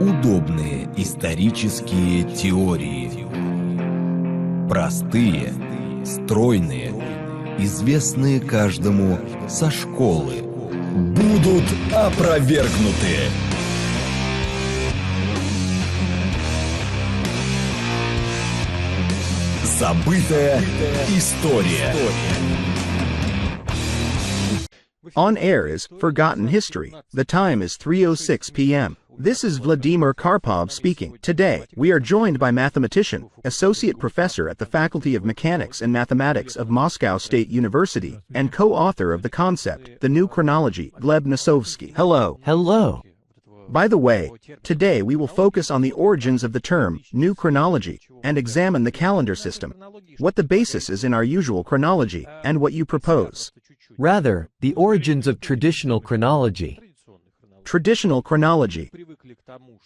Удобные исторические теории. Простые, стройные, известные каждому со школы. Будут опровергнуты. Забытая история. On air is Forgotten History. The time is 3:06 p.m. This is Vladimir Karpov speaking. Today, we are joined by mathematician, associate professor at the Faculty of Mechanics and Mathematics of Moscow State University, and co-author of the concept, The New Chronology, Gleb Nosovsky. Hello. Hello. By the way, today we will focus on the origins of the term, New Chronology, and examine the calendar system, what the basis is in our usual chronology, and what you propose. Rather, the origins of traditional chronology. Traditional chronology.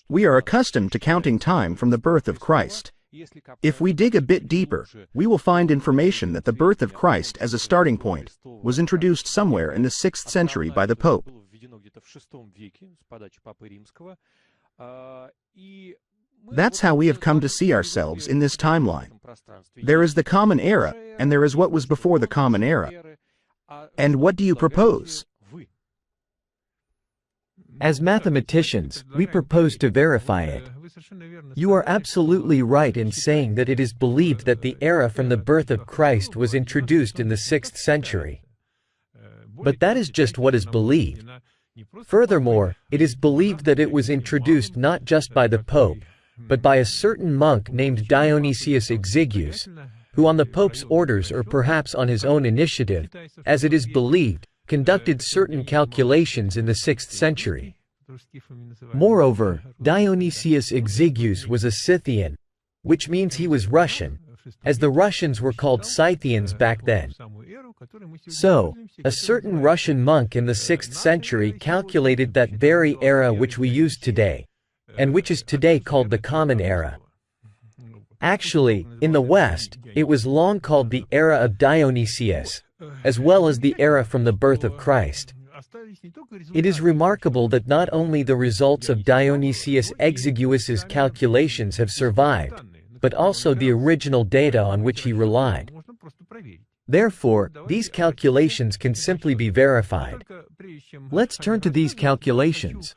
We are accustomed to counting time from the birth of Christ. If we dig a bit deeper, we will find information that the birth of Christ as a starting point was introduced somewhere in the 6th century by the Pope. That's how we have come to see ourselves in this timeline. There is the common era, and there is what was before the common era. And what do you propose? As mathematicians, we propose to verify it. You are absolutely right in saying that it is believed that the era from the birth of Christ was introduced in the 6th century. But that is just what is believed. Furthermore, it is believed that it was introduced not just by the Pope, but by a certain monk named Dionysius Exiguus, who on the Pope's orders or perhaps on his own initiative, as it is believed, conducted certain calculations in the 6th century. Moreover, Dionysius Exiguus was a Scythian, which means he was Russian, as the Russians were called Scythians back then. So, a certain Russian monk in the 6th century calculated that very era which we use today, and which is today called the Common Era. Actually, in the West, it was long called the era of Dionysius, as well as the era from the birth of Christ. It is remarkable that not only the results of Dionysius Exiguus's calculations have survived, but also the original data on which he relied. Therefore, these calculations can simply be verified. Let's turn to these calculations.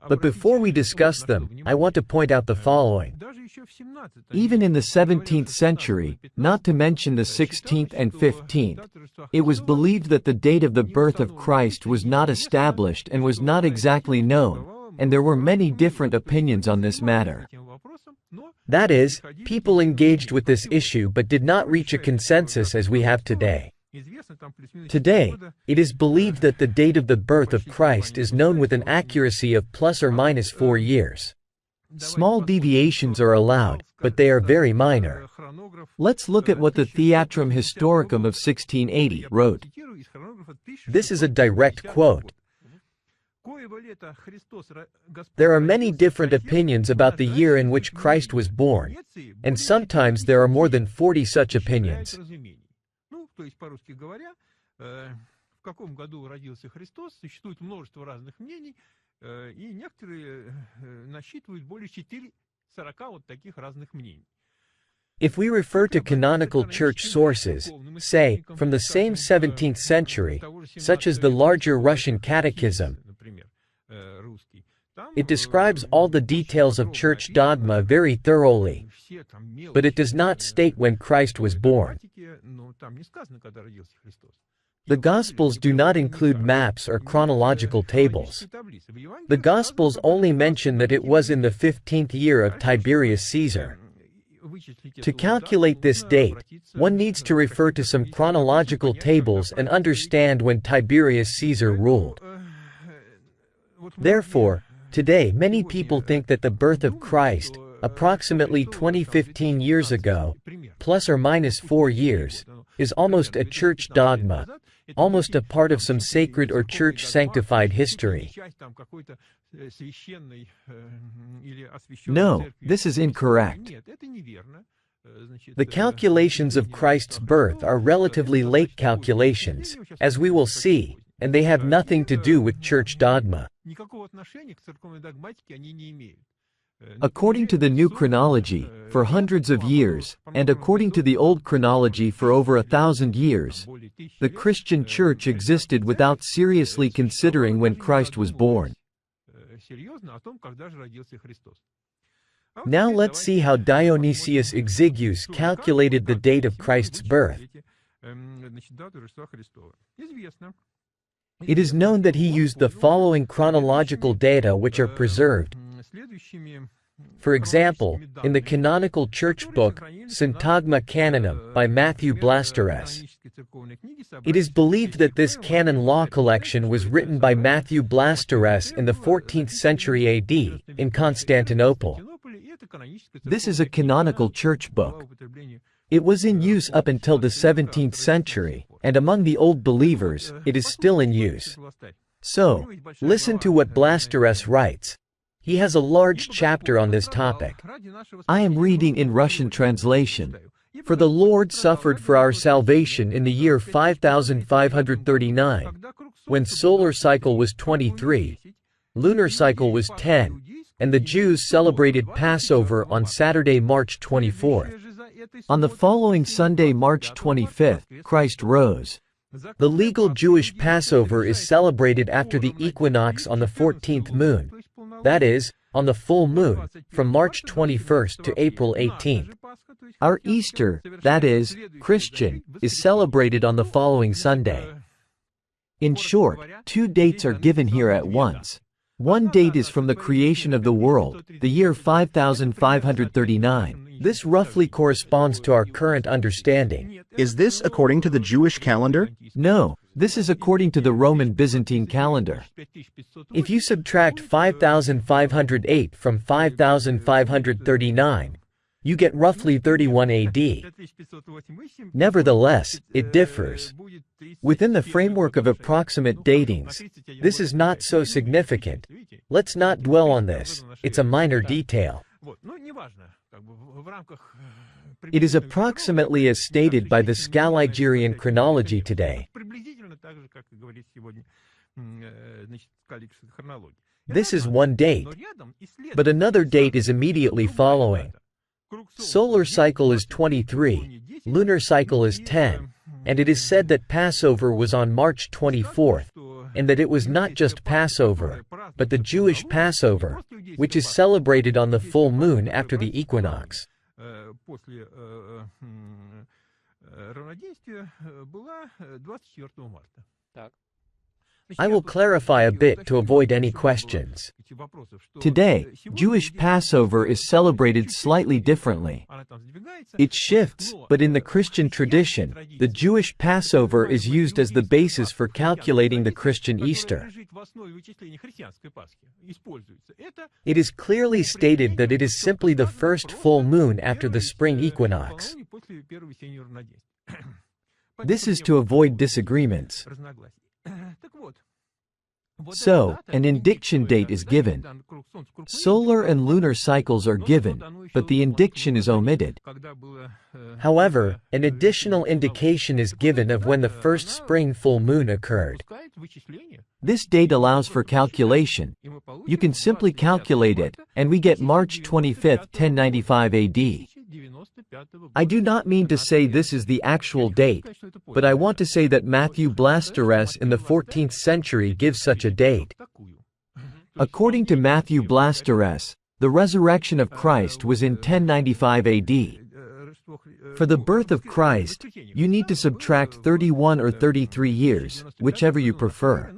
But before we discuss them, I want to point out the following. Even in the 17th century, not to mention the 16th and 15th, it was believed that the date of the birth of Christ was not established and was not exactly known, and there were many different opinions on this matter. That is, people engaged with this issue but did not reach a consensus as we have today. Today, it is believed that the date of the birth of Christ is known with an accuracy of plus or minus 4 years. Small deviations are allowed, but they are very minor. Let's look at what the Theatrum Historicum of 1680 wrote. This is a direct quote. There are many different opinions about the year in which Christ was born, and sometimes there are more than 40 such opinions. То есть, по-русски говоря, в каком году родился Христос, существует множество разных мнений, и некоторые насчитывают более 40 вот таких разных мнений. If we refer to canonical church sources, say, from the same 17th century, such as the larger Russian Catechism, it describes all the details of church dogma very thoroughly, but it does not state when Christ was born. The Gospels do not include maps or chronological tables. The Gospels only mention that it was in the 15th year of Tiberius Caesar. To calculate this date, one needs to refer to some chronological tables and understand when Tiberius Caesar ruled. Therefore, today many people think that the birth of Christ, approximately 15 years ago, plus or minus 4 years, is almost a church dogma, almost a part of some sacred or church-sanctified history. No, this is incorrect. The calculations of Christ's birth are relatively late calculations, as we will see, and they have nothing to do with church dogma. According to the new chronology, for hundreds of years, and according to the old chronology for over 1,000 years, the Christian Church existed without seriously considering when Christ was born. Now let's see how Dionysius Exiguus calculated the date of Christ's birth. It is known that he used the following chronological data which are preserved. For example, in the canonical church book, Syntagma Canonum, by Matthew Blasterus. It is believed that this canon law collection was written by Matthew Blasterus in the 14th century AD, in Constantinople. This is a canonical church book. It was in use up until the 17th century, and among the old believers, it is still in use. So, listen to what Blasterus writes. He has a large chapter on this topic. I am reading in Russian translation. For the Lord suffered for our salvation in the year 5539, when solar cycle was 23, lunar cycle was 10, and the Jews celebrated Passover on Saturday, March 24th. On the following Sunday, March 25th, Christ rose. The legal Jewish Passover is celebrated after the equinox on the 14th moon, that is, on the full moon, from March 21st to April 18th. Our Easter, that is, Christian, is celebrated on the following Sunday. In short, two dates are given here at once. One date is from the creation of the world, the year 5539. This roughly corresponds to our current understanding. Is this according to the Jewish calendar? No, this is according to the Roman Byzantine calendar. If you subtract 5508 from 5539, you get roughly 31 AD. Nevertheless, it differs. Within the framework of approximate datings, this is not so significant. Let's not dwell on this, it's a minor detail. It is approximately as stated by the Scaligerian chronology today. This is one date, but another date is immediately following. Solar cycle is 23, lunar cycle is 10, and it is said that Passover was on March 24th, and that it was not just Passover, but the Jewish Passover, which is celebrated on the full moon after the equinox. I will clarify a bit to avoid any questions. Today, Jewish Passover is celebrated slightly differently. It shifts, but in the Christian tradition, the Jewish Passover is used as the basis for calculating the Christian Easter. It is clearly stated that it is simply the first full moon after the spring equinox. This is to avoid disagreements. So, an indiction date is given. Solar and lunar cycles are given, but the indiction is omitted. However, an additional indication is given of when the first spring full moon occurred. This date allows for calculation. You can simply calculate it, and we get March 25, 1095 AD. I do not mean to say this is the actual date, but I want to say that Matthew Blasterus in the 14th century gives such a date. According to Matthew Blasterus, the resurrection of Christ was in 1095 AD. For the birth of Christ, you need to subtract 31 or 33 years, whichever you prefer.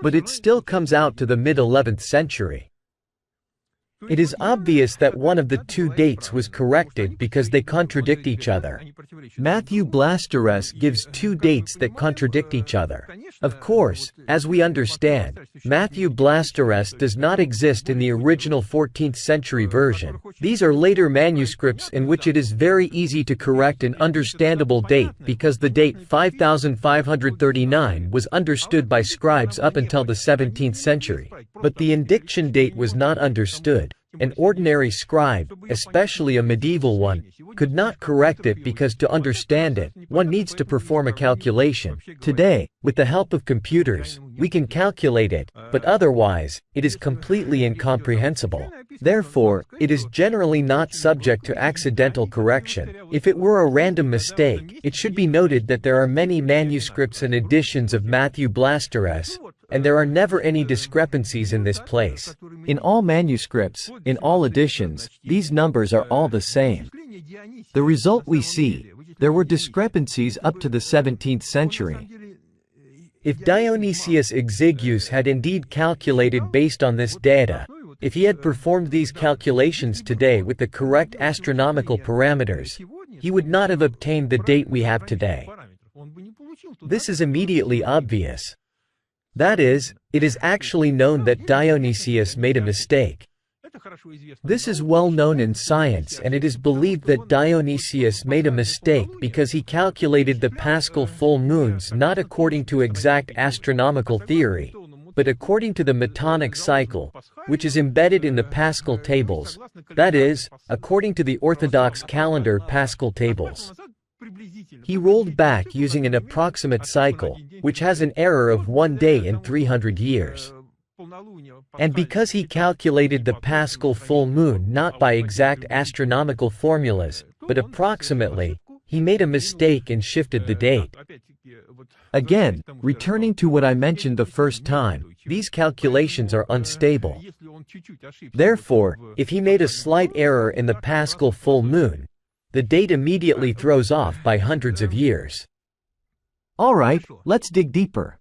But it still comes out to the mid-11th century. It is obvious that one of the two dates was corrected because they contradict each other. Matthew Blasterus gives two dates that contradict each other. Of course, as we understand, Matthew Blasterus does not exist in the original 14th century version. These are later manuscripts in which it is very easy to correct an understandable date because the date 5539 was understood by scribes up until the 17th century. But the indiction date was not understood. An ordinary scribe, especially a medieval one, could not correct it because to understand it, one needs to perform a calculation. Today, with the help of computers, we can calculate it, but otherwise, it is completely incomprehensible. Therefore, it is generally not subject to accidental correction. If it were a random mistake, it should be noted that there are many manuscripts and editions of Matthew Blasteres, and there are never any discrepancies in this place. In all manuscripts, in all editions, these numbers are all the same. The result we see, there were discrepancies up to the 17th century. If Dionysius Exiguus had indeed calculated based on this data, if he had performed these calculations today with the correct astronomical parameters, he would not have obtained the date we have today. This is immediately obvious. That is, it is actually known that Dionysius made a mistake. This is well known in science, and it is believed that Dionysius made a mistake because he calculated the Paschal full moons not according to exact astronomical theory, but according to the Metonic cycle, which is embedded in the Pascal tables, that is, according to the Orthodox calendar Pascal tables. He rolled back using an approximate cycle, which has an error of 1 day in 300 years. And because he calculated the Paschal full moon not by exact astronomical formulas, but approximately, he made a mistake and shifted the date. Again, returning to what I mentioned the first time, these calculations are unstable. Therefore, if he made a slight error in the Paschal full moon, the date immediately throws off by hundreds of years. Alright, let's dig deeper.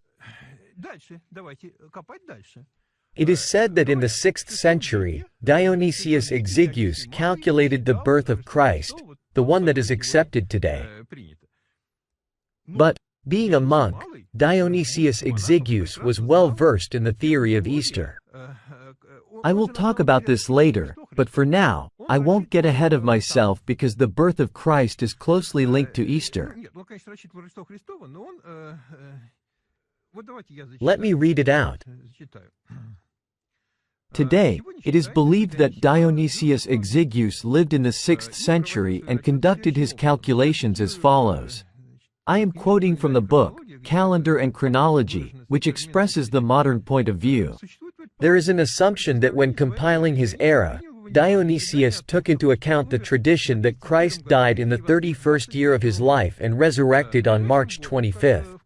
It is said that in the 6th century, Dionysius Exiguus calculated the birth of Christ, the one that is accepted today. But, being a monk, Dionysius Exiguus was well versed in the theory of Easter. I will talk about this later, but for now, I won't get ahead of myself because the birth of Christ is closely linked to Easter. Let me read it out. Today, it is believed that Dionysius Exiguus lived in the 6th century and conducted his calculations as follows. I am quoting from the book, Calendar and Chronology, which expresses the modern point of view. There is an assumption that when compiling his era, Dionysius took into account the tradition that Christ died in the 31st year of his life and resurrected on March 25th.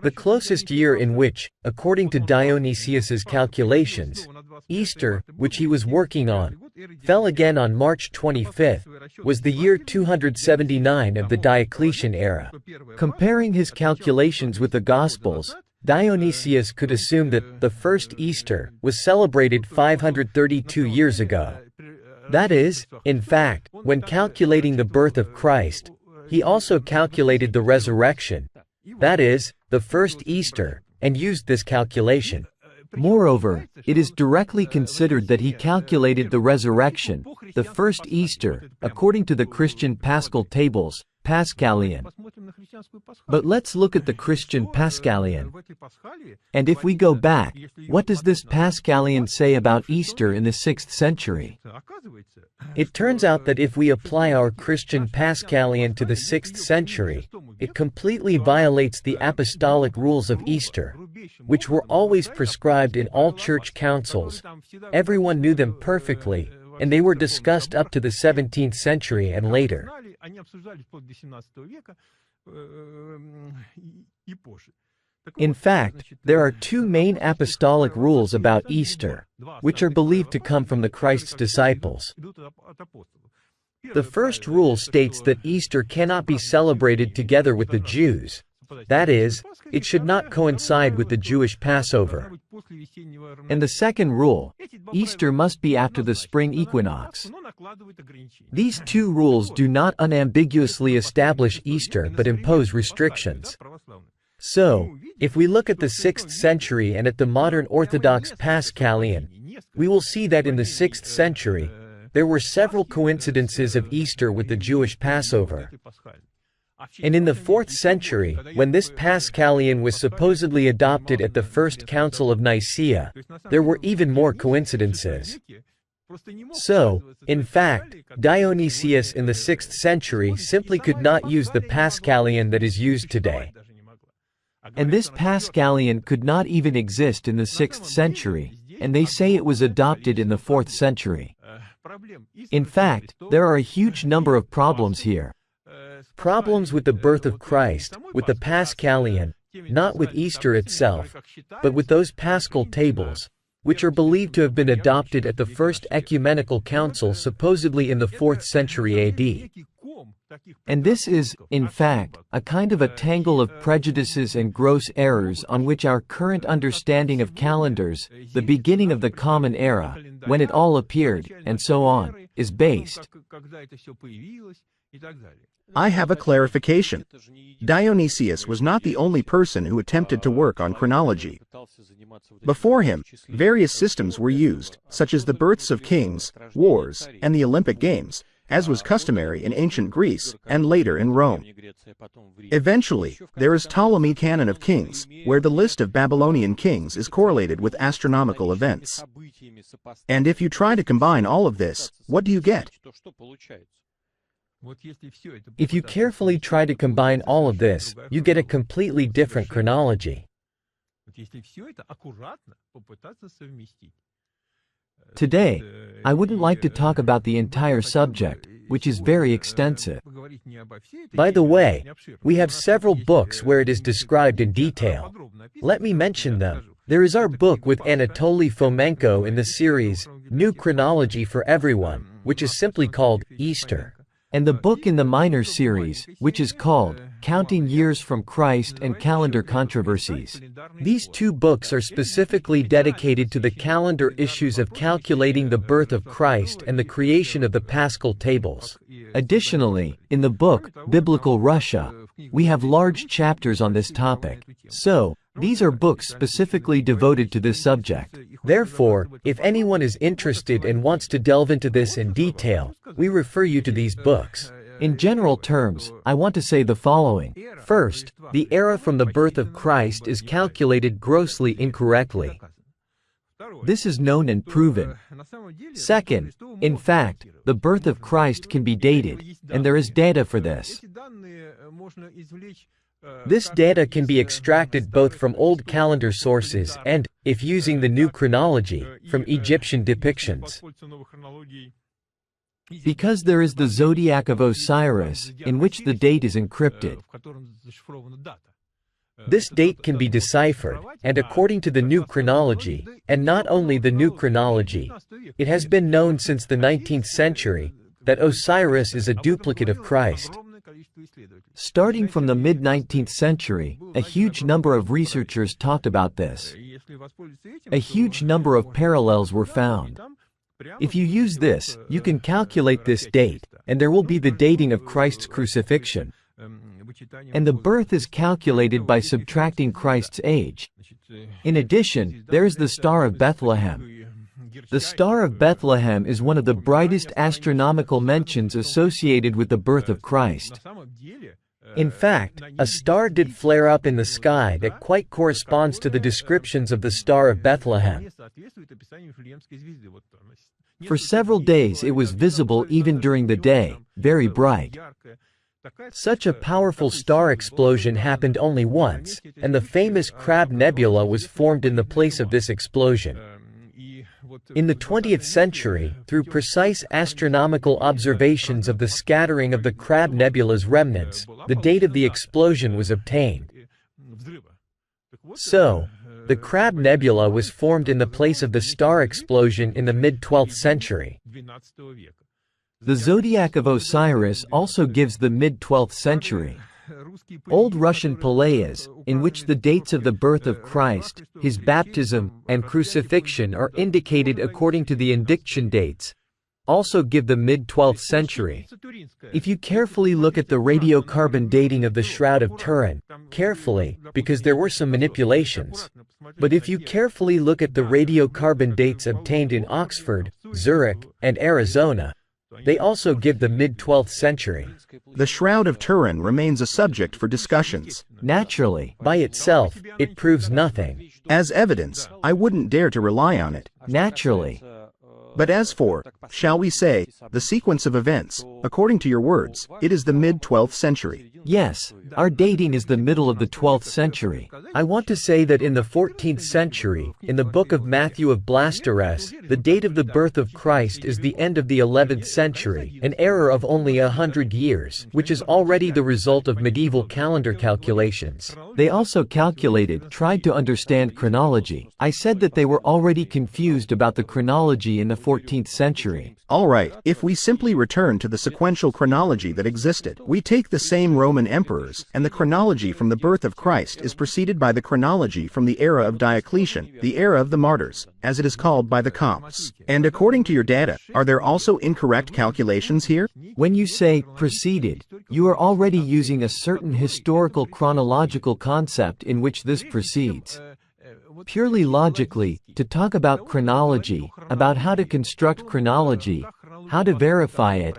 The closest year in which, according to Dionysius's calculations, Easter, which he was working on, fell again on March 25th, was the year 279 of the Diocletian era. Comparing his calculations with the Gospels, Dionysius could assume that the first Easter was celebrated 532 years ago. That is, in fact, when calculating the birth of Christ, he also calculated the resurrection, that is, the first Easter, and used this calculation. Moreover, it is directly considered that he calculated the resurrection, the first Easter, according to the Christian Paschal tables, Pascalian. But let's look at the Christian Pascalian. And if we go back, what does this Pascalian say about Easter in the 6th century? It turns out that if we apply our Christian Pascalian to the 6th century, it completely violates the apostolic rules of Easter, which were always prescribed in all church councils. Everyone knew them perfectly, and they were discussed up to the 17th century and later. In fact, there are two main apostolic rules about Easter, which are believed to come from the Christ's disciples. The first rule states that Easter cannot be celebrated together with the Jews. That is, it should not coincide with the Jewish Passover. And the second rule, Easter must be after the spring equinox. These two rules do not unambiguously establish Easter but impose restrictions. So, if we look at the 6th century and at the modern Orthodox Pascalian, we will see that in the 6th century, there were several coincidences of Easter with the Jewish Passover. And in the 4th century, when this Pascalian was supposedly adopted at the First Council of Nicaea, there were even more coincidences. So, in fact, Dionysius in the 6th century simply could not use the Pascalian that is used today. And this Pascalian could not even exist in the 6th century, and they say it was adopted in the 4th century. In fact, there are a huge number of problems here. Problems with the birth of Christ, with the Pascalian, not with Easter itself, but with those Paschal tables, which are believed to have been adopted at the First Ecumenical Council supposedly in the 4th century AD. And this is, in fact, a kind of a tangle of prejudices and gross errors on which our current understanding of calendars, the beginning of the Common Era, when it all appeared, and so on, is based. I have a clarification. Dionysius was not the only person who attempted to work on chronology. Before him, various systems were used, such as the births of kings, wars, and the Olympic Games, as was customary in ancient Greece and later in Rome. Eventually, there is Ptolemy's canon of kings, where the list of Babylonian kings is correlated with astronomical events. And if you try to combine all of this, what do you get? If you carefully try to combine all of this, you get a completely different chronology. Today, I wouldn't like to talk about the entire subject, which is very extensive. By the way, we have several books where it is described in detail. Let me mention them. There is our book with Anatoly Fomenko in the series, New Chronology for Everyone, which is simply called Easter. And the book in the minor series, which is called Counting Years from Christ and Calendar Controversies. These two books are specifically dedicated to the calendar issues of calculating the birth of Christ and the creation of the Paschal tables. Additionally, in the book, Biblical Russia, we have large chapters on this topic. So, these are books specifically devoted to this subject. Therefore, if anyone is interested and wants to delve into this in detail, we refer you to these books. In general terms, I want to say the following. First, the era from the birth of Christ is calculated grossly incorrectly. This is known and proven. Second, In fact, the birth of Christ can be dated, and there is data for this. This data can be extracted both from old calendar sources and, if using the new chronology, from Egyptian depictions. Because there is the zodiac of Osiris, in which the date is encrypted. This date can be deciphered, and according to the new chronology, and not only the new chronology, it has been known since the 19th century that Osiris is a duplicate of Christ. Starting from the mid-19th century, a huge number of researchers talked about this. A huge number of parallels were found. If you use this, you can calculate this date, and there will be the dating of Christ's crucifixion. And the birth is calculated by subtracting Christ's age. In addition, there is the Star of Bethlehem. The Star of Bethlehem is one of the brightest astronomical mentions associated with the birth of Christ. In fact, a star did flare up in the sky that quite corresponds to the descriptions of the Star of Bethlehem. For several days it was visible even during the day, very bright. Such a powerful star explosion happened only once, and the famous Crab Nebula was formed in the place of this explosion. In the 20th century, through precise astronomical observations of the scattering of the Crab Nebula's remnants, the date of the explosion was obtained. So, the Crab Nebula was formed in the place of the star explosion in the mid-12th century. The zodiac of Osiris also gives the mid-12th century. Old Russian Paleas, in which the dates of the birth of Christ, his baptism, and crucifixion are indicated according to the indiction dates, also give the mid-12th century. If you carefully look at the radiocarbon dating of the Shroud of Turin, carefully, because there were some manipulations. But if you carefully look at the radiocarbon dates obtained in Oxford, Zurich, and Arizona, they also give the mid-12th century. The Shroud of Turin remains a subject for discussions. Naturally, By itself, it proves nothing. As evidence, I wouldn't dare to rely on it. naturally. But as for, shall we say, the sequence of events, according to your words, it is the mid-12th century. Yes, our dating is the middle of the 12th century. I want to say that in the 14th century, in the book of Matthew of Blasteres, the date of the birth of Christ is the end of the 11th century, an error of only 100 years, which is already the result of medieval calendar calculations. They also tried to understand chronology. I said that they were already confused about the chronology in the 14th century. Alright, if we simply return to the sequential chronology that existed, we take the same Roman emperors, and the chronology from the birth of Christ is preceded by the chronology from the era of Diocletian, the era of the martyrs, as it is called by the Copts. And according to your data, are there also incorrect calculations here? When you say preceded, you are already using a certain historical chronological concept in which this precedes. Purely logically, to talk about chronology, about how to construct chronology, how to verify it,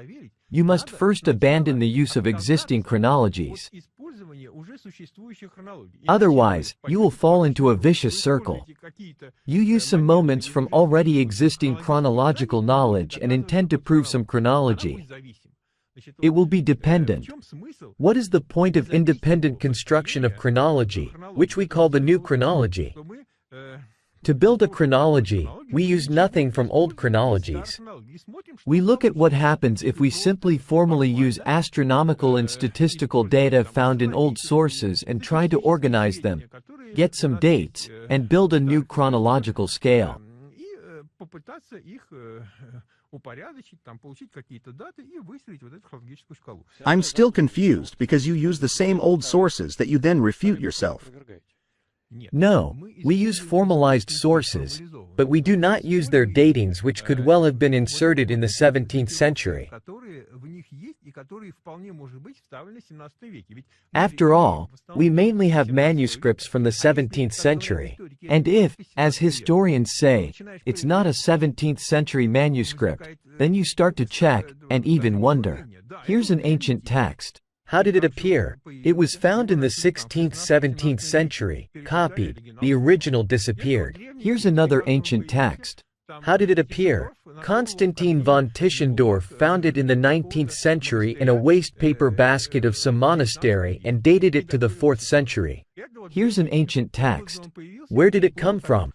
you must first abandon the use of existing chronologies. Otherwise, you will fall into a vicious circle. You use some moments from already existing chronological knowledge and intend to prove some chronology. It will be dependent. What is the point of independent construction of chronology, which we call the new chronology? To build a chronology, we use nothing from old chronologies. We look at what happens if we simply formally use astronomical and statistical data found in old sources and try to organize them, get some dates, and build a new chronological scale. I'm still confused because you use the same old sources that you then refute yourself. No, we use formalized sources, but we do not use their datings, which could well have been inserted in the 17th century. After all, we mainly have manuscripts from the 17th century. And if, as historians say, it's not a 17th century manuscript, then you start to check, and even wonder. Here's an ancient text. How did it appear? It was found in the 16th, 17th century, copied, the original disappeared. Here's another ancient text. How did it appear? Constantine von Tischendorf found it in the 19th century in a waste paper basket of some monastery and dated it to the 4th century. Here's an ancient text. Where did it come from?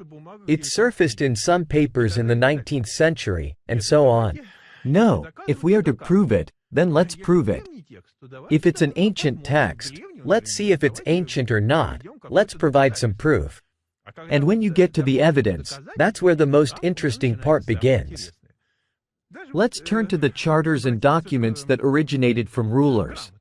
It surfaced in some papers in the 19th century, and so on. No, if we are to prove it, then let's prove it. If it's an ancient text, let's see if it's ancient or not. Let's provide some proof. And when you get to the evidence, that's where the most interesting part begins. Let's turn to the charters and documents that originated from rulers.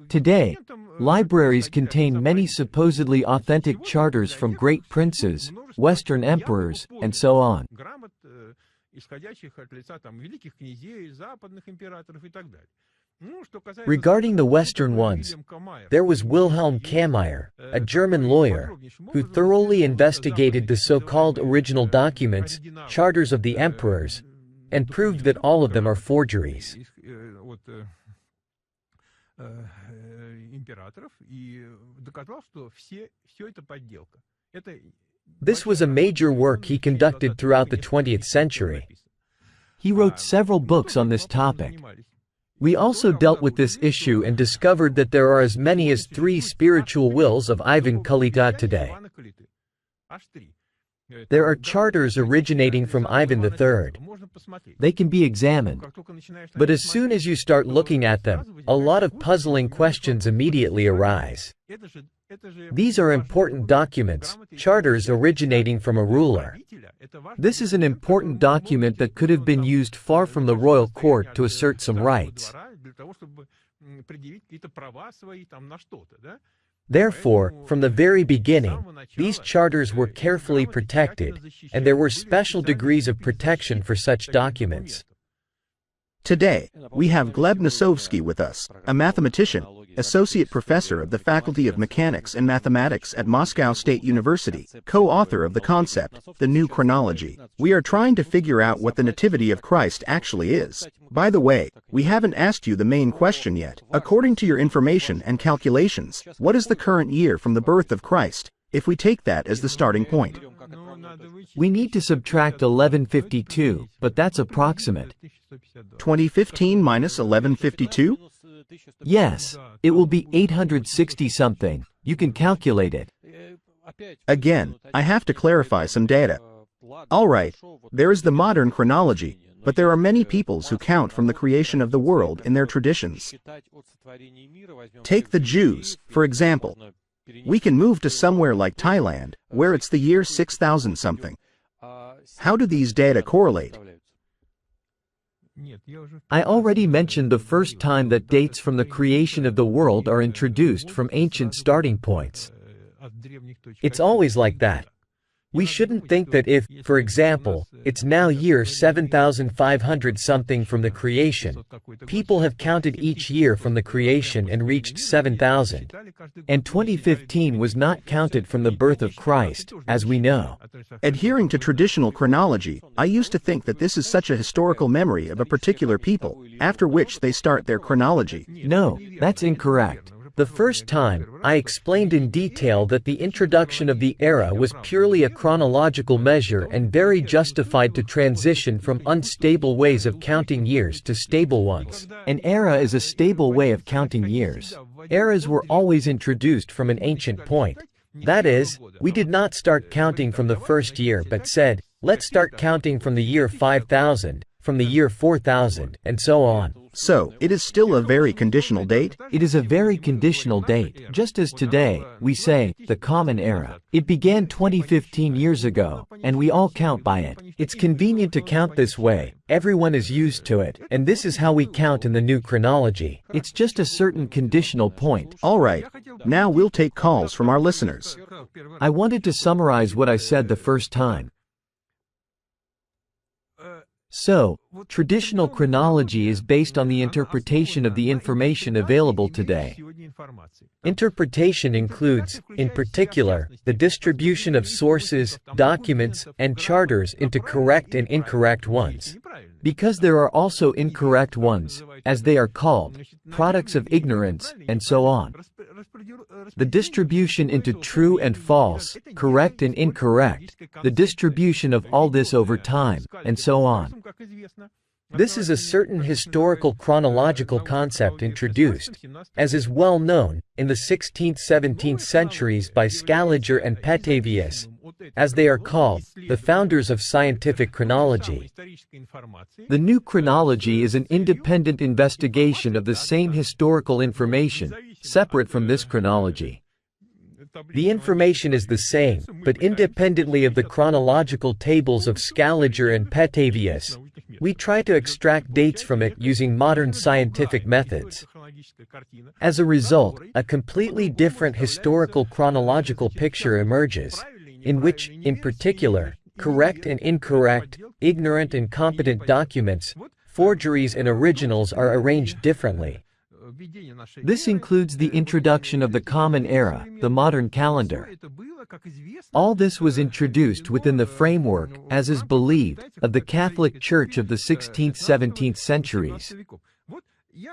Today, libraries contain many supposedly authentic charters from great princes, Western emperors, and so on. Regarding the Western ones, there was Wilhelm Kammeyer, a German lawyer, who thoroughly investigated the so-called original documents, charters of the emperors, and proved that all of them are forgeries. This was a major work he conducted throughout the 20th century. He wrote several books on this topic. We also dealt with this issue and discovered that there are as many as 3 spiritual wills of Ivan Kalita today. There are charters originating from Ivan III. They can be examined. But as soon as you start looking at them, a lot of puzzling questions immediately arise. These are important documents, charters originating from a ruler. This is an important document that could have been used far from the royal court to assert some rights. Therefore, from the very beginning, these charters were carefully protected, and there were special degrees of protection for such documents. Today, we have Gleb Nosovsky with us, a mathematician, associate professor of the Faculty of Mechanics and Mathematics at Moscow State University, co-author of the concept, the new chronology. We are trying to figure out what the Nativity of Christ actually is. By the way, we haven't asked you the main question yet. According to your information and calculations, what is the current year from the birth of Christ, if we take that as the starting point? We need to subtract 1152, but that's approximate. 2015 minus 1152? Yes, it will be 860 something. You can calculate it. Again, I have to clarify some data. Alright, there is the modern chronology, but there are many peoples who count from the creation of the world in their traditions. Take the Jews, for example. We can move to somewhere like Thailand, where it's the year 6000 something. How do these data correlate? I already mentioned the first time that dates from the creation of the world are introduced from ancient starting points. It's always like that. We shouldn't think that if, for example, it's now year 7500 something from the creation, people have counted each year from the creation and reached 7000. And 2015 was not counted from the birth of Christ, as we know. Adhering to traditional chronology, I used to think that this is such a historical memory of a particular people, after which they start their chronology. No, that's incorrect. The first time, I explained in detail that the introduction of the era was purely a chronological measure and very justified to transition from unstable ways of counting years to stable ones. An era is a stable way of counting years. Eras were always introduced from an ancient point. That is, we did not start counting from the first year but said, let's start counting from the year 5000, from the year 4000, and so on. So, it is still a very conditional date? It is a very conditional date, just as today, we say, the Common Era. It began 2015 years ago, and we all count by it. It's convenient to count this way, everyone is used to it, and this is how we count in the new chronology. It's just a certain conditional point. Alright, now we'll take calls from our listeners. I wanted to summarize what I said the first time. So, traditional chronology is based on the interpretation of the information available today. Interpretation includes, in particular, the distribution of sources, documents, and charters into correct and incorrect ones. Because there are also incorrect ones, as they are called, products of ignorance, and so on. The distribution into true and false, correct and incorrect, the distribution of all this over time, and so on. This is a certain historical chronological concept introduced, as is well known, in the 16th-17th centuries by Scaliger and Petavius, as they are called, the founders of scientific chronology. The new chronology is an independent investigation of the same historical information, separate from this chronology. The information is the same, but independently of the chronological tables of Scaliger and Petavius, we try to extract dates from it using modern scientific methods. As a result, a completely different historical chronological picture emerges, in which, in particular, correct and incorrect, ignorant and competent documents, forgeries and originals are arranged differently. This includes the introduction of the Common Era, the modern calendar. All this was introduced within the framework, as is believed, of the Catholic Church of the 16th-17th centuries.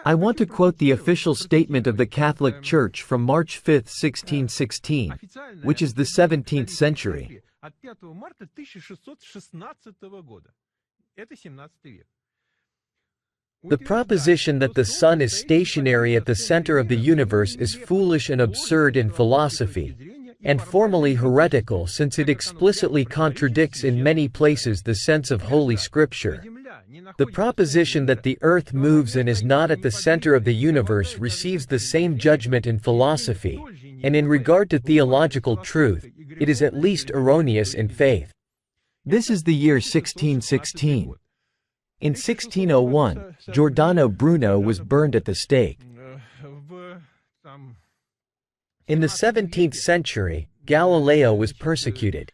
I want to quote the official statement of the Catholic Church from March 5, 1616, which is the 17th century. The proposition that the sun is stationary at the center of the universe is foolish and absurd in philosophy, and formally heretical since it explicitly contradicts in many places the sense of Holy Scripture. The proposition that the earth moves and is not at the center of the universe receives the same judgment in philosophy, and in regard to theological truth, it is at least erroneous in faith. This is the year 1616. In 1601, Giordano Bruno was burned at the stake. In the 17th century, Galileo was persecuted.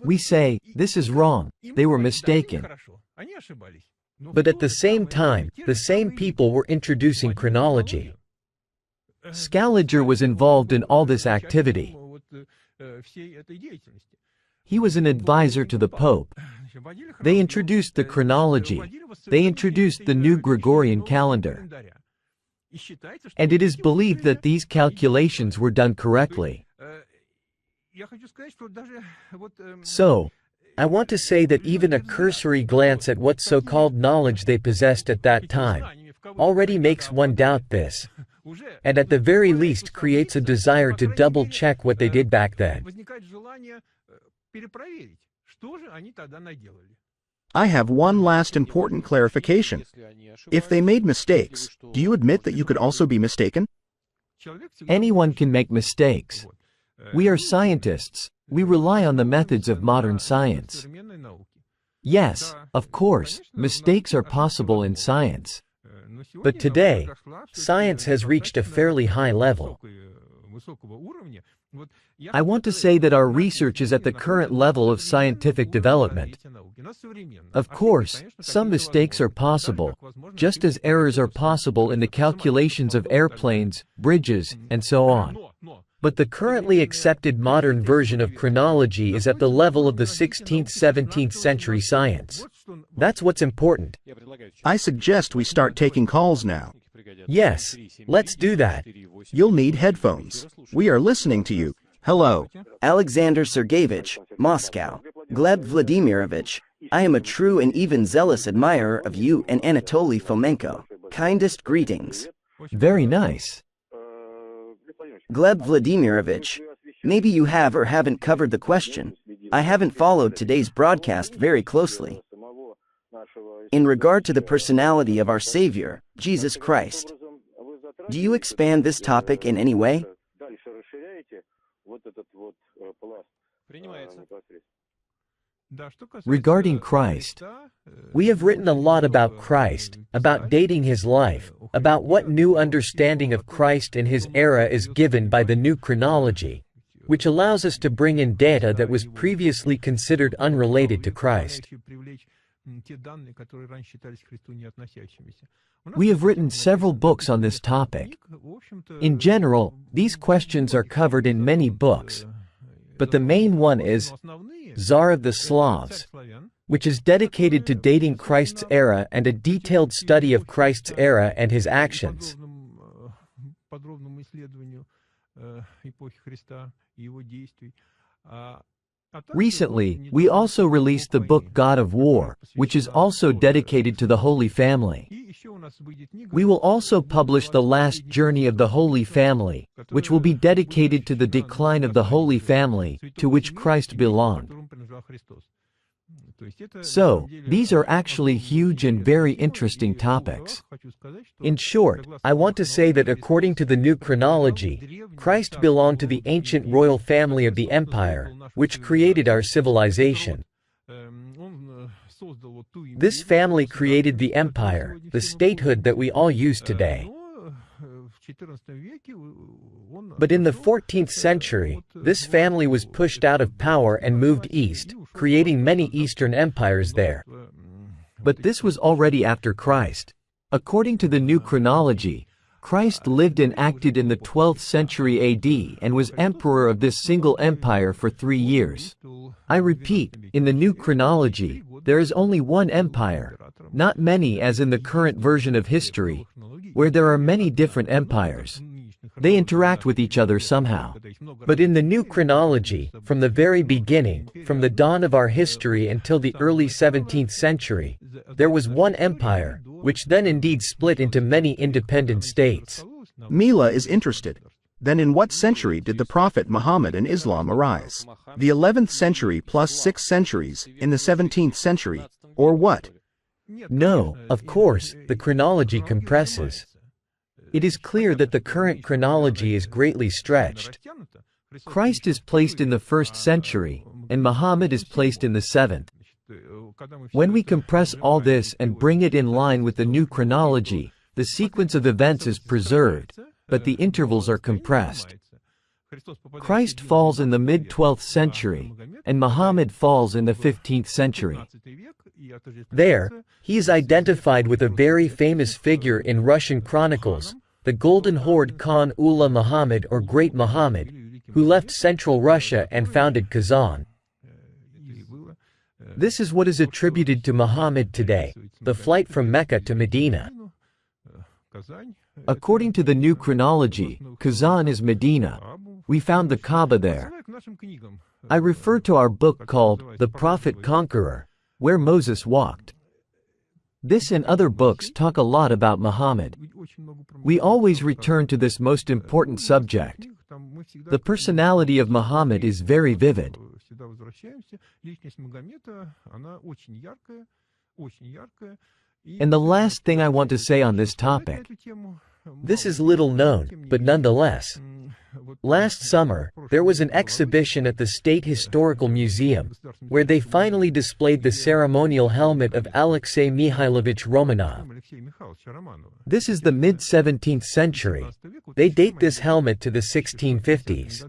We say, this is wrong, they were mistaken. But at the same time, the same people were introducing chronology. Scaliger was involved in all this activity. He was an advisor to the Pope. They introduced the chronology. They introduced the new Gregorian calendar. And it is believed that these calculations were done correctly. So, I want to say that even a cursory glance at what so-called knowledge they possessed at that time already makes one doubt this, and at the very least creates a desire to double-check what they did back then. I have one last important clarification. If they made mistakes, do you admit that you could also be mistaken? Anyone can make mistakes. We are scientists. We rely on the methods of modern science. Yes, of course, mistakes are possible in science. But today, science has reached a fairly high level. I want to say that our research is at the current level of scientific development. Of course, some mistakes are possible, just as errors are possible in the calculations of airplanes, bridges, and so on. But the currently accepted modern version of chronology is at the level of the 16th-17th century science. That's what's important. I suggest we start taking calls now. Yes, let's do that. You'll need headphones. We are listening to you. Hello. Alexander Sergeyevich, Moscow. Gleb Vladimirovich, I am a true and even zealous admirer of you and Anatoly Fomenko. Kindest greetings. Very nice. Gleb Vladimirovich, maybe you have or haven't covered the question. I haven't followed today's broadcast very closely. In regard to the personality of our Savior, Jesus Christ, do you expand this topic in any way? Regarding Christ, we have written a lot about Christ, about dating his life, about what new understanding of Christ and his era is given by the new chronology, which allows us to bring in data that was previously considered unrelated to Christ. We have written several books on this topic. In general, these questions are covered in many books, but the main one is Tsar of the Slavs, which is dedicated to dating Christ's era and a detailed study of Christ's era and his actions. Recently, we also released the book God of War, which is also dedicated to the Holy Family. We will also publish The Last Journey of the Holy Family, which will be dedicated to the decline of the Holy Family, to which Christ belonged. So, these are actually huge and very interesting topics. In short, I want to say that according to the new chronology, Christ belonged to the ancient royal family of the empire, which created our civilization. This family created the empire, the statehood that we all use today. But in the 14th century, this family was pushed out of power and moved east, creating many Eastern empires there. But this was already after Christ. According to the new chronology, Christ lived and acted in the 12th century AD and was emperor of this single empire for 3 years. I repeat, in the new chronology, there is only one empire, not many as in the current version of history, where there are many different empires. They interact with each other somehow. But in the new chronology, from the very beginning, from the dawn of our history until the early 17th century, there was one empire, which then indeed split into many independent states. Mila is interested. Then in what century did the Prophet Muhammad and Islam arise? The 11th century plus 6 centuries, in the 17th century, or what? No, of course, the chronology compresses. It is clear that the current chronology is greatly stretched. Christ is placed in the 1st century, and Muhammad is placed in the 7th. When we compress all this and bring it in line with the new chronology, the sequence of events is preserved, but the intervals are compressed. Christ falls in the mid-12th century, and Muhammad falls in the 15th century. There, he is identified with a very famous figure in Russian chronicles, the Golden Horde Khan Ullah Muhammad or Great Muhammad, who left central Russia and founded Kazan. This is what is attributed to Muhammad today, the flight from Mecca to Medina. According to the new chronology, Kazan is Medina. We found the Kaaba there. I refer to our book called The Prophet Conqueror, where Moses walked. This and other books talk a lot about Muhammad. We always return to this most important subject. The personality of Muhammad is very vivid. And the last thing I want to say on this topic. This is little known, but nonetheless. Last summer, there was an exhibition at the State Historical Museum, where they finally displayed the ceremonial helmet of Alexei Mikhailovich Romanov. This is the mid-17th century. They date this helmet to the 1650s.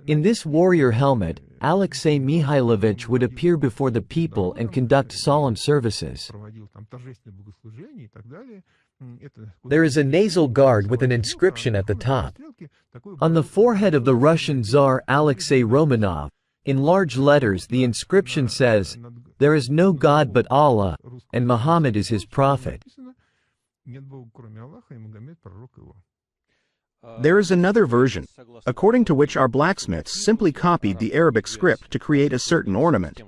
In this warrior helmet, Alexei Mikhailovich would appear before the people and conduct solemn services. There is a nasal guard with an inscription at the top. On the forehead of the Russian Tsar Alexei Romanov, in large letters the inscription says, "There is no God but Allah, and Muhammad is his prophet." There is another version, according to which our blacksmiths simply copied the Arabic script to create a certain ornament.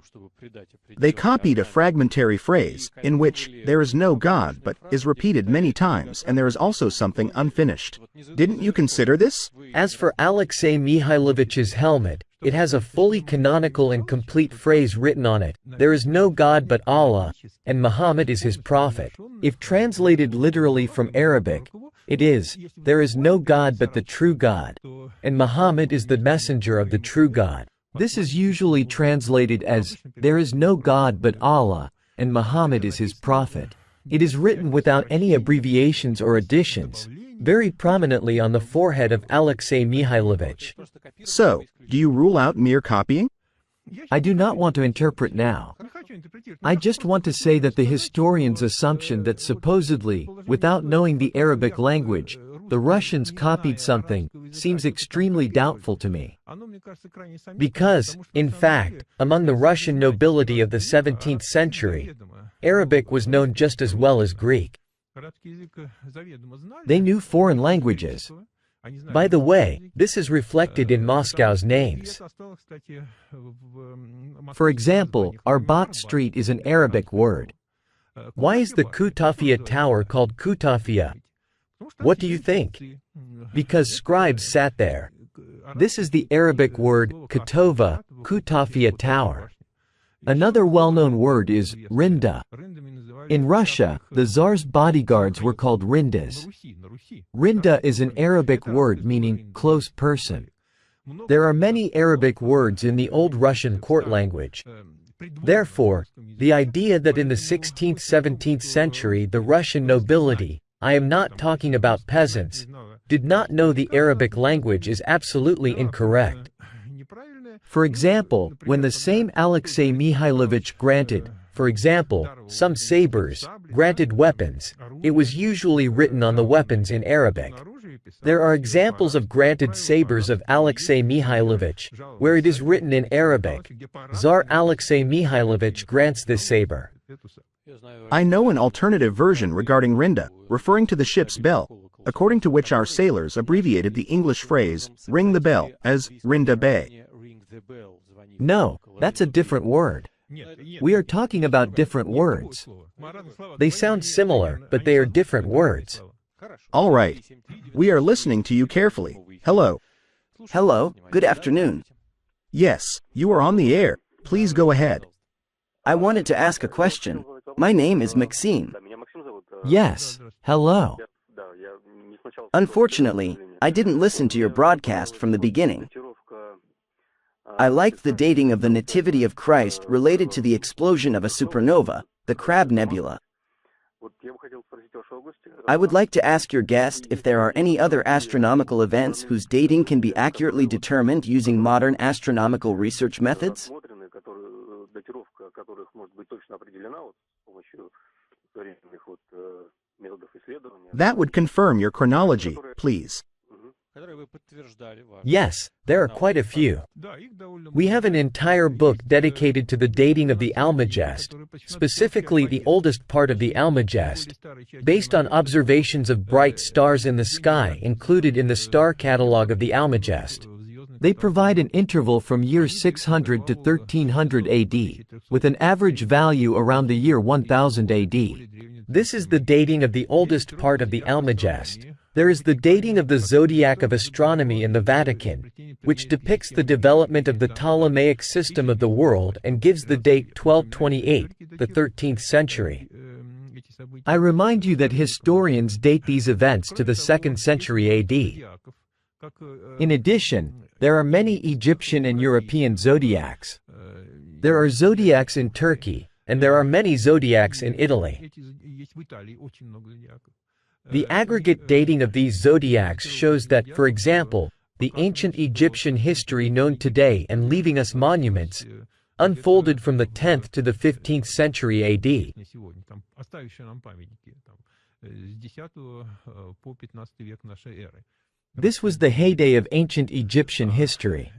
They copied a fragmentary phrase, in which "there is no God" but is repeated many times, and there is also something unfinished. Didn't you consider this? As for Alexei Mikhailovich's helmet, it has a fully canonical and complete phrase written on it, "There is no God but Allah, and Muhammad is his prophet." If translated literally from Arabic, it is, "There is no God but the true God, and Muhammad is the messenger of the true God." This is usually translated as, "There is no God but Allah, and Muhammad is his prophet." It is written without any abbreviations or additions, very prominently on the forehead of Alexei Mikhailovich. So, do you rule out mere copying? I do not want to interpret now. I just want to say that the historian's assumption that supposedly, without knowing the Arabic language, the Russians copied something, seems extremely doubtful to me. Because, in fact, among the Russian nobility of the 17th century, Arabic was known just as well as Greek. They knew foreign languages. By the way, this is reflected in Moscow's names. For example, Arbat Street is an Arabic word. Why is the Kutafia Tower called Kutafia? What do you think? Because scribes sat there. This is the Arabic word Ketova, Kutafia Tower. Another well-known word is rinda. In Russia, the Tsar's bodyguards were called rindas. Rinda is an Arabic word meaning close person. There are many Arabic words in the Old Russian court language. Therefore, the idea that in the 16th, 17th century the Russian nobility, I am not talking about peasants, did not know the Arabic language is absolutely incorrect. For example, when the same Alexei Mikhailovich granted, for example, some sabers, granted weapons, it was usually written on the weapons in Arabic. There are examples of granted sabers of Alexei Mikhailovich, where it is written in Arabic. Tsar Alexei Mikhailovich grants this saber. I know an alternative version regarding rinda, referring to the ship's bell, according to which our sailors abbreviated the English phrase, "ring the bell," as rinda bay. No, that's a different word. We are talking about different words. They sound similar, but they are different words. All right. We are listening to you carefully. Hello. Hello, good afternoon. Yes, you are on the air. Please go ahead. I wanted to ask a question. My name is Maxime. Yes, hello. Unfortunately, I didn't listen to your broadcast from the beginning. I liked the dating of the Nativity of Christ related to the explosion of a supernova, the Crab Nebula. I would like to ask your guest if there are any other astronomical events whose dating can be accurately determined using modern astronomical research methods. That would confirm your chronology, please. Yes, there are quite a few. We have an entire book dedicated to the dating of the Almagest, specifically the oldest part of the Almagest, based on observations of bright stars in the sky included in the star catalog of the Almagest. They provide an interval from year 600 to 1300 AD, with an average value around the year 1000 AD. This is the dating of the oldest part of the Almagest. There is the dating of the zodiac of astronomy in the Vatican, which depicts the development of the Ptolemaic system of the world and gives the date 1228, the 13th century. I remind you that historians date these events to the 2nd century AD. In addition, there are many Egyptian and European zodiacs. There are zodiacs in Turkey, and there are many zodiacs in Italy. The aggregate dating of these zodiacs shows that, for example, the ancient Egyptian history known today and leaving us monuments, unfolded from the 10th to the 15th century AD. This was the heyday of ancient Egyptian history.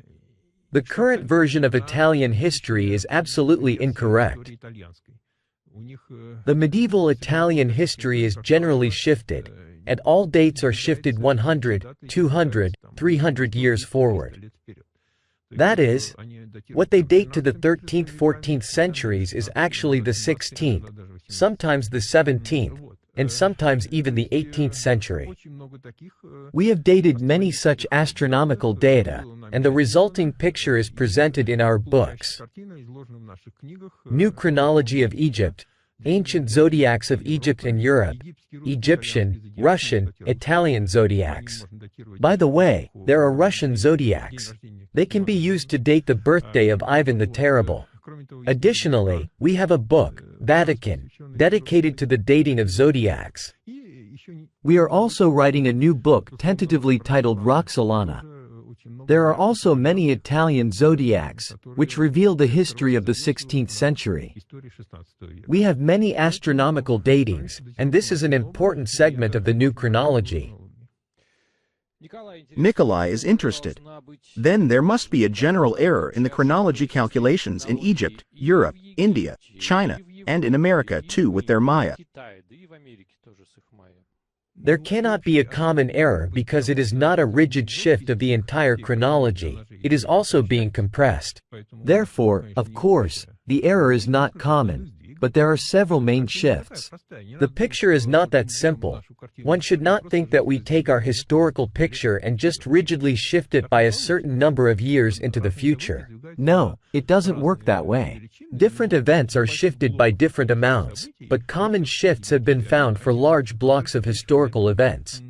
The current version of Italian history is absolutely incorrect. The medieval Italian history is generally shifted, and all dates are shifted 100, 200, 300 years forward. That is, what they date to the 13th, 14th centuries is actually the 16th, sometimes the 17th, and sometimes even the 18th century. We have dated many such astronomical data, and the resulting picture is presented in our books. New Chronology of Egypt, Ancient Zodiacs of Egypt and Europe, Egyptian, Russian, Italian zodiacs. By the way, there are Russian zodiacs. They can be used to date the birthday of Ivan the Terrible. Additionally, we have a book, Vatican, dedicated to the dating of zodiacs. We are also writing a new book tentatively titled Roxolana. There are also many Italian zodiacs, which reveal the history of the 16th century. We have many astronomical datings, and this is an important segment of the new chronology. Nikolai is interested. Then there must be a general error in the chronology calculations in Egypt, Europe, India, China, and in America too with their Maya. There cannot be a common error because it is not a rigid shift of the entire chronology, it is also being compressed. Therefore, of course, the error is not common, but there are several main shifts. The picture is not that simple. One should not think that we take our historical picture and just rigidly shift it by a certain number of years into the future. No, it doesn't work that way. Different events are shifted by different amounts, but common shifts have been found for large blocks of historical events.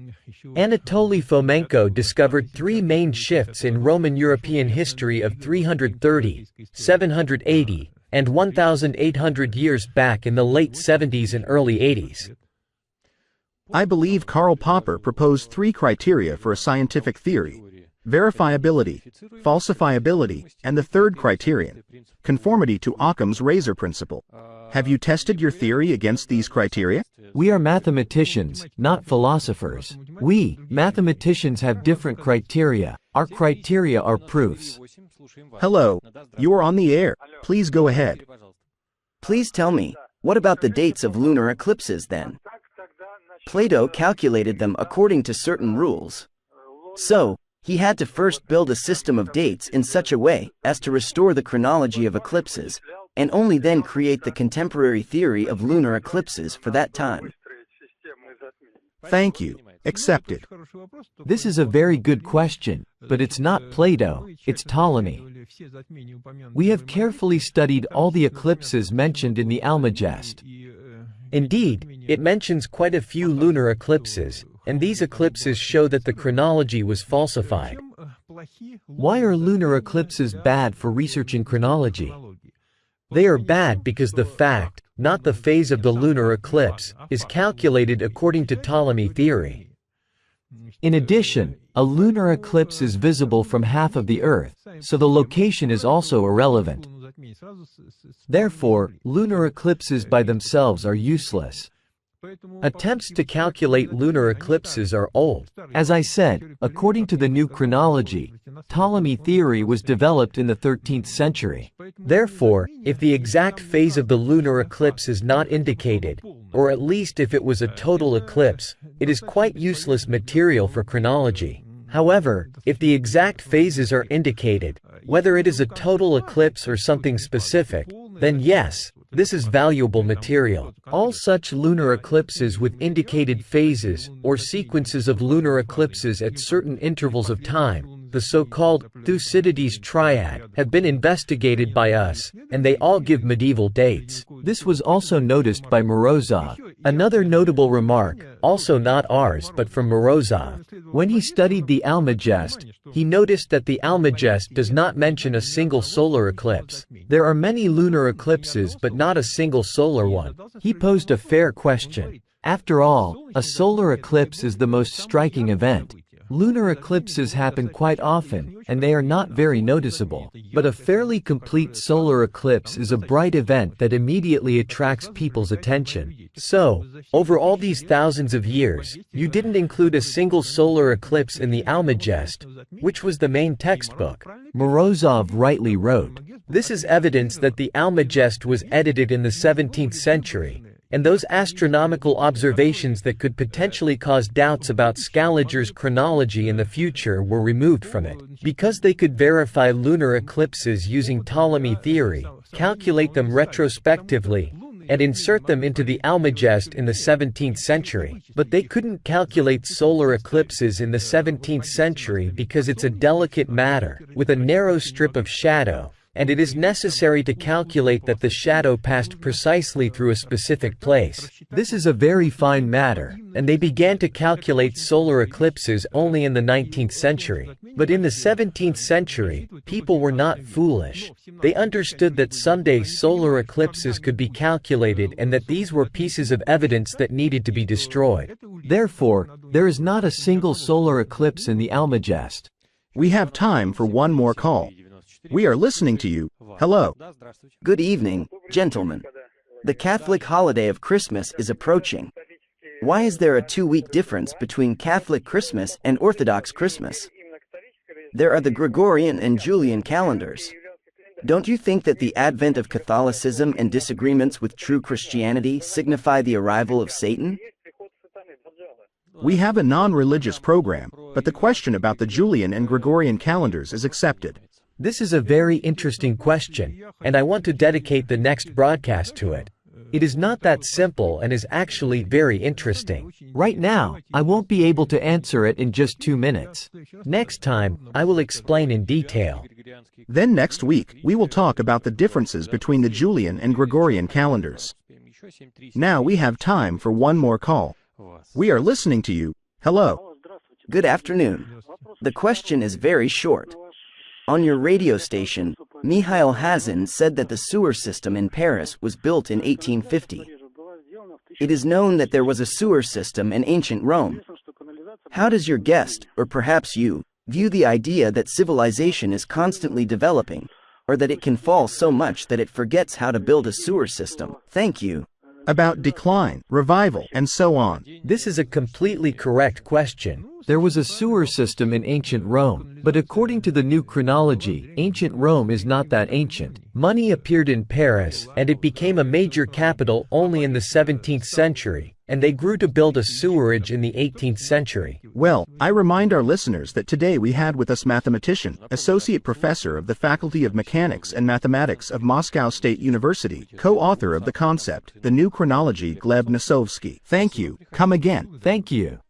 Anatoly Fomenko discovered three main shifts in Roman European history of 330, 780, and 1,800 years back in the late 70s and early 80s. I believe Karl Popper proposed three criteria for a scientific theory: verifiability, falsifiability, and the third criterion, conformity to Occam's razor principle. Have you tested your theory against these criteria? We are mathematicians, not philosophers. We, mathematicians, have different criteria. Our criteria are proofs. Hello, you are on the air. Please go ahead. Please tell me, what about the dates of lunar eclipses then? Plato calculated them according to certain rules. So, he had to first build a system of dates in such a way as to restore the chronology of eclipses, and only then create the contemporary theory of lunar eclipses for that time. Thank you. Accepted. This is a very good question, but it's not Plato, it's Ptolemy. We have carefully studied all the eclipses mentioned in the Almagest. Indeed, it mentions quite a few lunar eclipses, and these eclipses show that the chronology was falsified. Why are lunar eclipses bad for researching chronology? They are bad because the fact, not the phase of the lunar eclipse, is calculated according to Ptolemy theory. In addition, a lunar eclipse is visible from half of the Earth, so the location is also irrelevant. Therefore, lunar eclipses by themselves are useless. Attempts to calculate lunar eclipses are old. As I said, according to the new chronology, Ptolemy theory was developed in the 13th century. Therefore, if the exact phase of the lunar eclipse is not indicated, or at least if it was a total eclipse, it is quite useless material for chronology. However, if the exact phases are indicated, whether it is a total eclipse or something specific, then yes, this is valuable material. All such lunar eclipses with indicated phases, or sequences of lunar eclipses at certain intervals of time, the so-called Thucydides triad, have been investigated by us, and they all give medieval dates. This was also noticed by Morozov. Another notable remark, also not ours but from Morozov. When he studied the Almagest, He noticed that the Almagest does not mention a single solar eclipse. There are many lunar eclipses but not a single solar one. He posed a fair question. After all, a solar eclipse is the most striking event. Lunar eclipses happen quite often, and they are not very noticeable. But a fairly complete solar eclipse is a bright event that immediately attracts people's attention. So, over all these thousands of years, you didn't include a single solar eclipse in the Almagest, which was the main textbook. Morozov rightly wrote, This is evidence that the Almagest was edited in the 17th century, and those astronomical observations that could potentially cause doubts about Scaliger's chronology in the future were removed from it. Because they could verify lunar eclipses using Ptolemy theory, calculate them retrospectively, and insert them into the Almagest in the 17th century. But they couldn't calculate solar eclipses in the 17th century because it's a delicate matter, with a narrow strip of shadow, and it is necessary to calculate that the shadow passed precisely through a specific place. this is a very fine matter, And they began to calculate solar eclipses only in the 19th century. But in the 17th century, people were not foolish. They understood that someday solar eclipses could be calculated and that these were pieces of evidence that needed to be destroyed. Therefore, there is not a single solar eclipse in the Almagest. We have time for one more call. We are listening to you. Hello. Good evening, gentlemen. The Catholic holiday of Christmas is approaching. Why is there a 2-week difference between Catholic Christmas and Orthodox Christmas? There are the Gregorian and Julian calendars. Don't you think that the advent of Catholicism and disagreements with true Christianity signify the arrival of Satan? We have a non-religious program, but the question about the Julian and Gregorian calendars is accepted. This is a very interesting question, and I want to dedicate the next broadcast to it. It is not that simple and is actually very interesting. Right now, I won't be able to answer it in just 2 minutes. Next time, I will explain in detail. Then next week, we will talk about the differences between the Julian and Gregorian calendars. Now we have time for one more call. We are listening to you. Hello. Good afternoon. The question is very short. On your radio station, Mikhail Hazin said that the sewer system in Paris was built in 1850. It is known that there was a sewer system in ancient Rome. How does your guest, or perhaps you, view the idea that civilization is constantly developing, or that it can fall so much that it forgets how to build a sewer system? Thank you. About decline, revival, and so on. This is a completely correct question. There was a sewer system in ancient Rome, but according to the new chronology, ancient Rome is not that ancient. Money appeared in Paris, and it became a major capital only in the 17th century, and they grew to build a sewerage in the 18th century. Well, I remind our listeners that today we had with us mathematician, associate professor of the Faculty of Mechanics and Mathematics of Moscow State University, co-author of the concept, The New Chronology, Gleb Nosovsky. Thank you. Come again. Thank you.